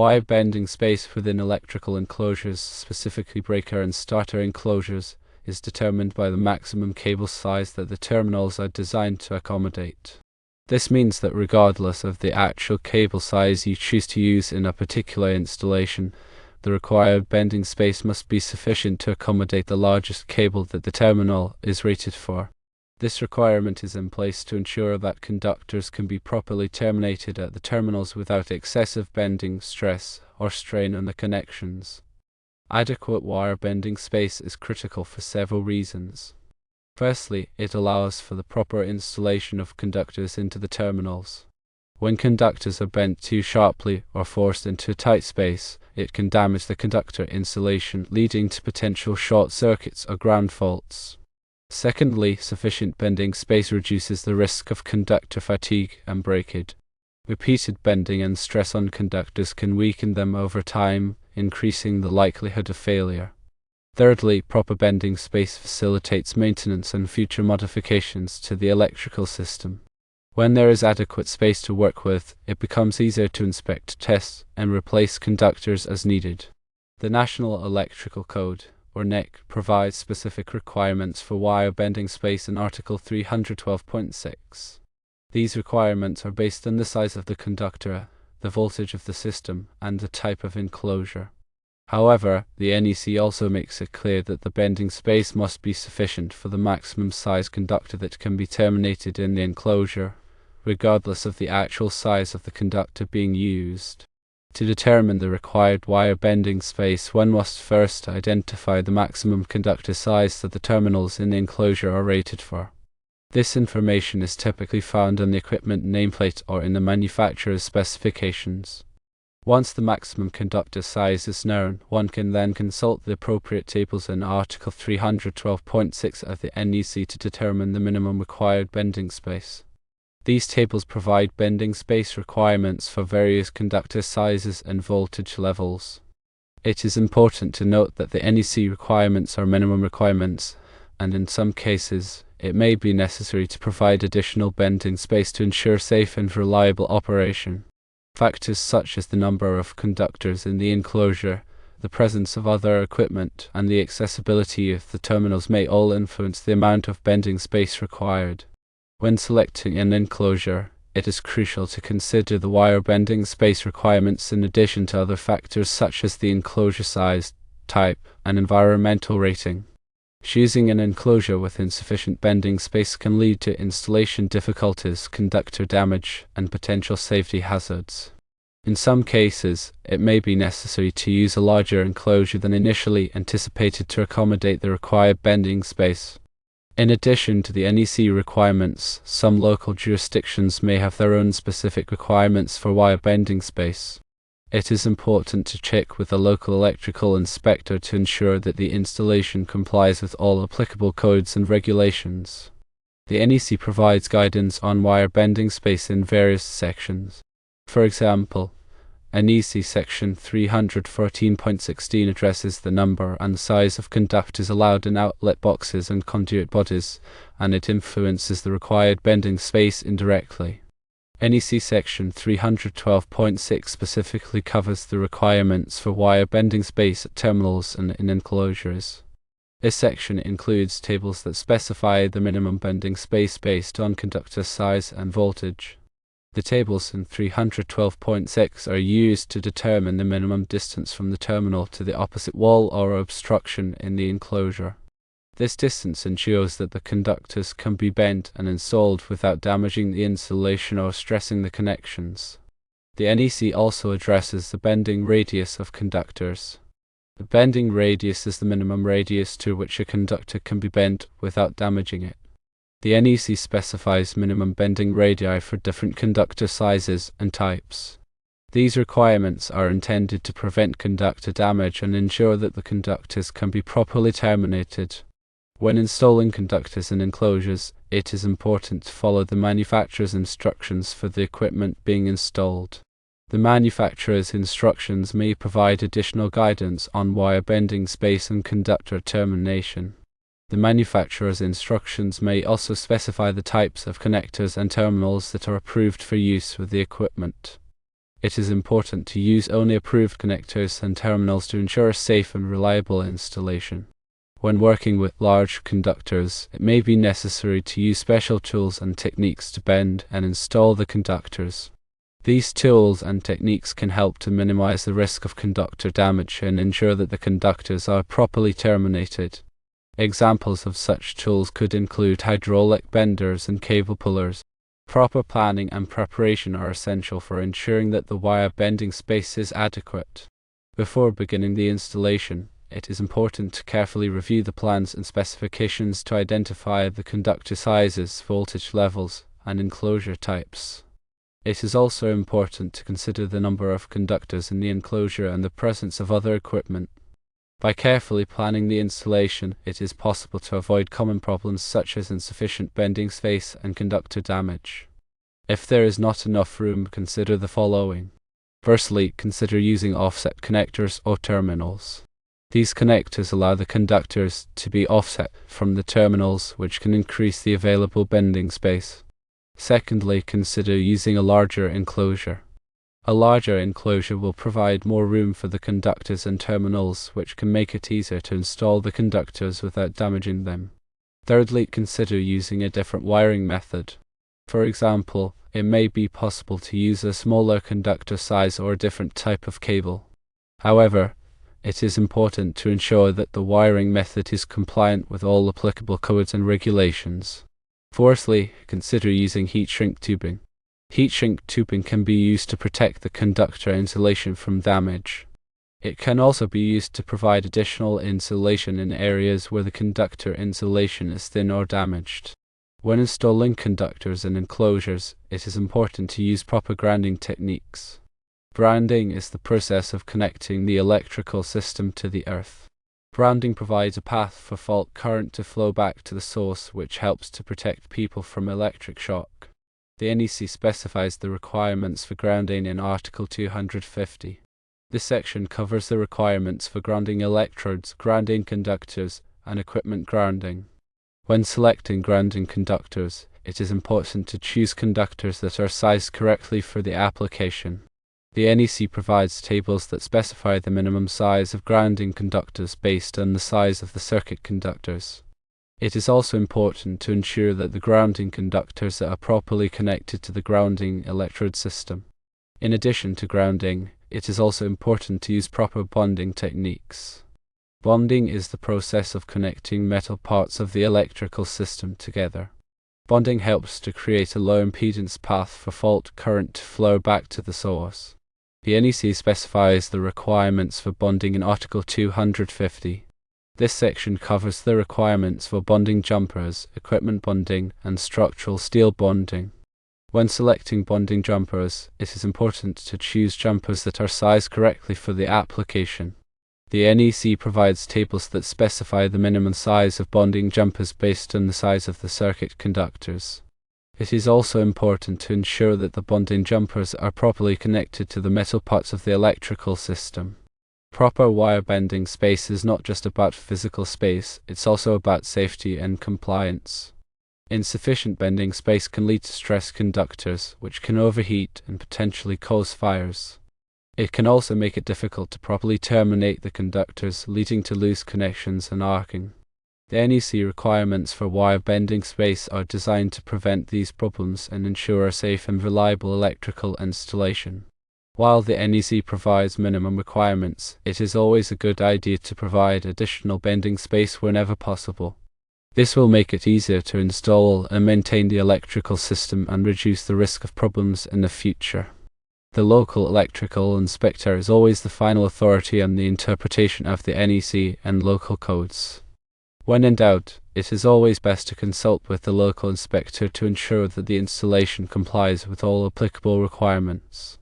Wire bending space within electrical enclosures, specifically breaker and starter enclosures, is determined by the maximum cable size that the terminals are designed to accommodate. This means that regardless of the actual cable size you choose to use in a particular installation, the required bending space must be sufficient to accommodate the largest cable that the terminal is rated for. This requirement is in place to ensure that conductors can be properly terminated at the terminals without excessive bending, stress, or strain on the connections. Adequate wire bending space is critical for several reasons. Firstly, it allows for the proper installation of conductors into the terminals. When conductors are bent too sharply or forced into a tight space, it can damage the conductor insulation, leading to potential short circuits or ground faults. Secondly, sufficient bending space reduces the risk of conductor fatigue and breakage. Repeated bending and stress on conductors can weaken them over time, increasing the likelihood of failure. Thirdly, proper bending space facilitates maintenance and future modifications to the electrical system. When there is adequate space to work with, it becomes easier to inspect, test, and replace conductors as needed. The National Electrical Code, or NEC, provides specific requirements for wire bending space in Article 312.6. These requirements are based on the size of the conductor, the voltage of the system, and the type of enclosure. However, the NEC also makes it clear that the bending space must be sufficient for the maximum size conductor that can be terminated in the enclosure, regardless of the actual size of the conductor being used. To determine the required wire bending space, one must first identify the maximum conductor size that the terminals in the enclosure are rated for. This information is typically found on the equipment nameplate or in the manufacturer's specifications. Once the maximum conductor size is known, one can then consult the appropriate tables in Article 312.6 of the NEC to determine the minimum required bending space. These tables provide bending space requirements for various conductor sizes and voltage levels. It is important to note that the NEC requirements are minimum requirements, and in some cases, it may be necessary to provide additional bending space to ensure safe and reliable operation. Factors such as the number of conductors in the enclosure, the presence of other equipment, and the accessibility of the terminals may all influence the amount of bending space required. When selecting an enclosure, it is crucial to consider the wire bending space requirements in addition to other factors such as the enclosure size, type, and environmental rating. Choosing an enclosure with insufficient bending space can lead to installation difficulties, conductor damage, and potential safety hazards. In some cases, it may be necessary to use a larger enclosure than initially anticipated to accommodate the required bending space. In addition to the NEC requirements, some local jurisdictions may have their own specific requirements for wire bending space. It is important to check with a local electrical inspector to ensure that the installation complies with all applicable codes and regulations. The NEC provides guidance on wire bending space in various sections. For example, NEC Section 314.16 addresses the number and size of conductors allowed in outlet boxes and conduit bodies, and it influences the required bending space indirectly. NEC Section 312.6 specifically covers the requirements for wire bending space at terminals and in enclosures. This section includes tables that specify the minimum bending space based on conductor size and voltage. The tables in 312.6 are used to determine the minimum distance from the terminal to the opposite wall or obstruction in the enclosure. This distance ensures that the conductors can be bent and installed without damaging the insulation or stressing the connections. The NEC also addresses the bending radius of conductors. The bending radius is the minimum radius to which a conductor can be bent without damaging it. The NEC specifies minimum bending radii for different conductor sizes and types. These requirements are intended to prevent conductor damage and ensure that the conductors can be properly terminated. When installing conductors in enclosures, it is important to follow the manufacturer's instructions for the equipment being installed. The manufacturer's instructions may provide additional guidance on wire bending space and conductor termination. The manufacturer's instructions may also specify the types of connectors and terminals that are approved for use with the equipment. It is important to use only approved connectors and terminals to ensure a safe and reliable installation. When working with large conductors, it may be necessary to use special tools and techniques to bend and install the conductors. These tools and techniques can help to minimize the risk of conductor damage and ensure that the conductors are properly terminated. Examples of such tools could include hydraulic benders and cable pullers. Proper planning and preparation are essential for ensuring that the wire bending space is adequate. Before beginning the installation, it is important to carefully review the plans and specifications to identify the conductor sizes, voltage levels, and enclosure types. It is also important to consider the number of conductors in the enclosure and the presence of other equipment. By carefully planning the installation, it is possible to avoid common problems such as insufficient bending space and conductor damage. If there is not enough room, consider the following. Firstly, consider using offset connectors or terminals. These connectors allow the conductors to be offset from the terminals, which can increase the available bending space. Secondly, consider using a larger enclosure. A larger enclosure will provide more room for the conductors and terminals, which can make it easier to install the conductors without damaging them. Thirdly, consider using a different wiring method. For example, it may be possible to use a smaller conductor size or a different type of cable. However, it is important to ensure that the wiring method is compliant with all applicable codes and regulations. Fourthly, consider using heat shrink tubing. Heat shrink tubing can be used to protect the conductor insulation from damage. It can also be used to provide additional insulation in areas where the conductor insulation is thin or damaged. When installing conductors and enclosures, it is important to use proper grounding techniques. Grounding is the process of connecting the electrical system to the earth. Grounding provides a path for fault current to flow back to the source, which helps to protect people from electric shock. The NEC specifies the requirements for grounding in Article 250. This section covers the requirements for grounding electrodes, grounding conductors, and equipment grounding. When selecting grounding conductors, it is important to choose conductors that are sized correctly for the application. The NEC provides tables that specify the minimum size of grounding conductors based on the size of the circuit conductors. It is also important to ensure that the grounding conductors are properly connected to the grounding electrode system. In addition to grounding, it is also important to use proper bonding techniques. Bonding is the process of connecting metal parts of the electrical system together. Bonding helps to create a low impedance path for fault current to flow back to the source. The NEC specifies the requirements for bonding in Article 250. This section covers the requirements for bonding jumpers, equipment bonding, and structural steel bonding. When selecting bonding jumpers, it is important to choose jumpers that are sized correctly for the application. The NEC provides tables that specify the minimum size of bonding jumpers based on the size of the circuit conductors. It is also important to ensure that the bonding jumpers are properly connected to the metal parts of the electrical system. Proper wire bending space is not just about physical space, it's also about safety and compliance. Insufficient bending space can lead to stress conductors, which can overheat and potentially cause fires. It can also make it difficult to properly terminate the conductors, leading to loose connections and arcing. The NEC requirements for wire bending space are designed to prevent these problems and ensure a safe and reliable electrical installation. While the NEC provides minimum requirements, it is always a good idea to provide additional bending space whenever possible. This will make it easier to install and maintain the electrical system and reduce the risk of problems in the future. The local electrical inspector is always the final authority on the interpretation of the NEC and local codes. When in doubt, it is always best to consult with the local inspector to ensure that the installation complies with all applicable requirements.